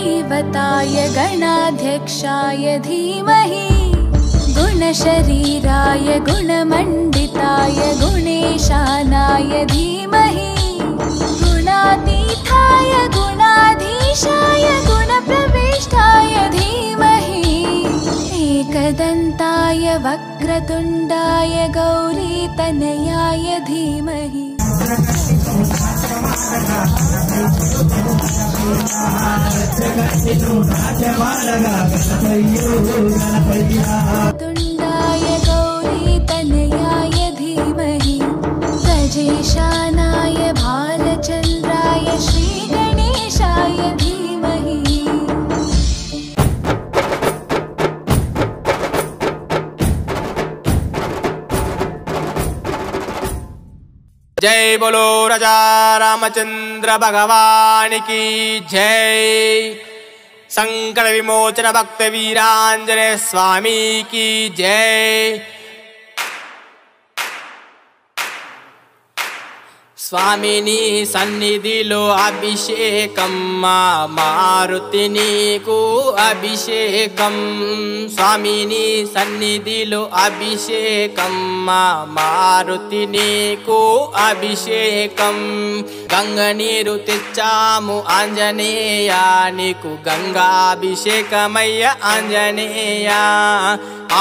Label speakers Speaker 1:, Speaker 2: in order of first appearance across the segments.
Speaker 1: दैवताय गणाध्यक्षाय धीमहि गुणशरीराय गुणमण्डिताय गुणेशानाय धीमहि गुणातीताय गुणाधीशाय गुणप्रविष्टाय धीमहि एकदन्ताय वक्रतुण्डाय गौरीतनयाय धीमहि तुण्डाय गौरीतनयाय धीमहि गजेशानाय भालचन्द्राय श्रीगणेशाय धीमहि
Speaker 2: जय बोलो राजा रामचंद्र भगवान की जय। संकट विमोचन भक्त वीरांजनेय स्वामी की जय। स्वामिनी सन्निधिलो अभिषेकम मारुति नीकु अभिषेकम स्वामिनी सन्निधिलो अभिषेकम मारुति नीकु अभिषेकम गंगा नीरु तेच्चामु आंजनेय नीकु गंगाभिषेकमయ్య आंजनेय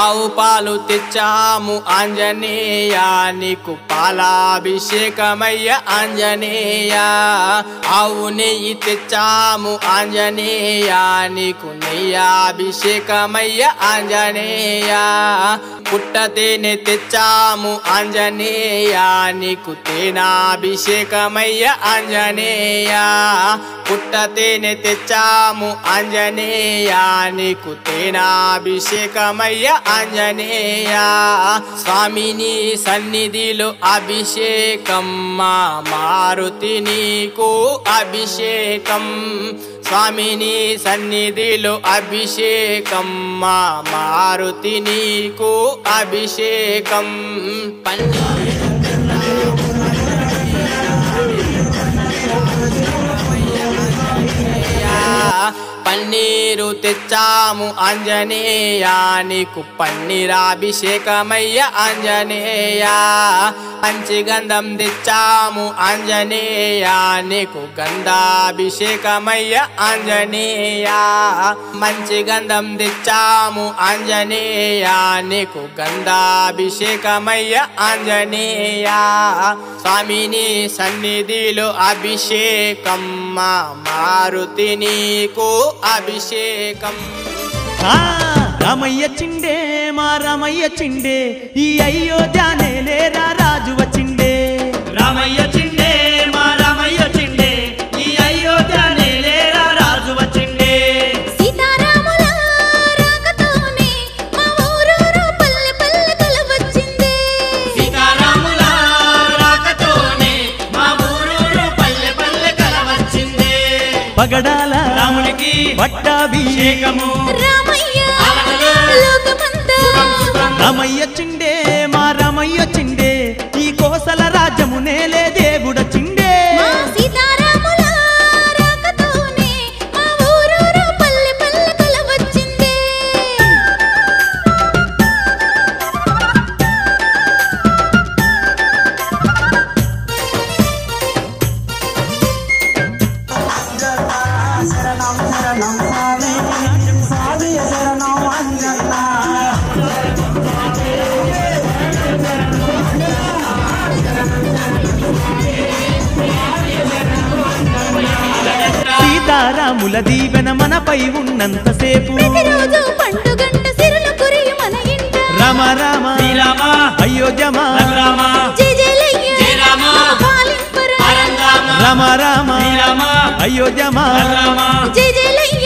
Speaker 2: आవు పాలు తెచ్చాము ఆంజనేయ నీకు పాలాభిషేకమయ్య ఆంజనేయ ఆవు నెయ్యి తెచ్చాము ఆంజనేయ నీకు నెయ్యాభిషేకమయ్య ఆంజనేయ పుట్ట తేనె తెచ్చాము ఆంజనేయ నీకు తేనాభిషేకమయ్య ఆంజనేయ పుట్ట తేనె తెచ్చాము ఆంజనేయ నీకు తేనాభిషేకమయ్య ఆంజనేయ స్వామిని సన్నిధిలో అభిషేకం మారుతి నీకు అభిషేకం స్వామిని సన్నిధిలో అభిషేకం మారుతి నీకు అభిషేకం పన్నీరు తెచ్చాము ఆంజనేయ నీకు పన్నీరాభిషేకమయ్య ఆంజనేయ పంచగంధం తెచ్చాము ఆంజనేయ నీకు గంధాభిషేకమయ్య ఆంజనేయ మంచిగంధం తెచ్చాము ఆంజనేయ నీకు గంధాభిషేకమయ్య ఆంజనేయ స్వామిని సన్నిధిలో అభిషేకం మారుతి నీకు అభిషేకం
Speaker 3: రామయ్య చిండే మా రామయ్య చిండే ఈ అయోధ్య నేలేరా రాజు వచ్చిండే రామయ్య చిండే మా రామయ్య చిండే ఈ అయోధ్య నేలేరా రాజు వచ్చిండే
Speaker 1: సీతారాముల రాకతోనే మా ఊరూరు పల్లె పల్లె కలవచ్చిందే
Speaker 3: సీతారాముల రాకతోనే మా ఊరూరు పల్లె పల్లె కలవచ్చిందే పగడాల రామునికి పట్టాభిషేకము రామయ్య చిండే మా రామయ్య చిండే ఈ కోసల రాజ్యము నేలే దేవుడ చిండే
Speaker 1: సీతారాముల రాకతోనే మా ఊరూరు పల్లె పల్లె కలవచ్చిందే
Speaker 3: సీతారాముల దీవెన మనపై ఉన్నంతసేపు
Speaker 1: ప్రతిరోజు పండుగంట సిరులు కురియు మన ఇంట
Speaker 3: రామ రామ శ్రీరామ అయోధ్యమ రామ
Speaker 1: జయ జయలయ్య
Speaker 3: జయ రామ
Speaker 1: పాలింపర
Speaker 3: రామ రామ శ్రీరామ అయోధ్యమ రామ
Speaker 1: జయ జయలయ్య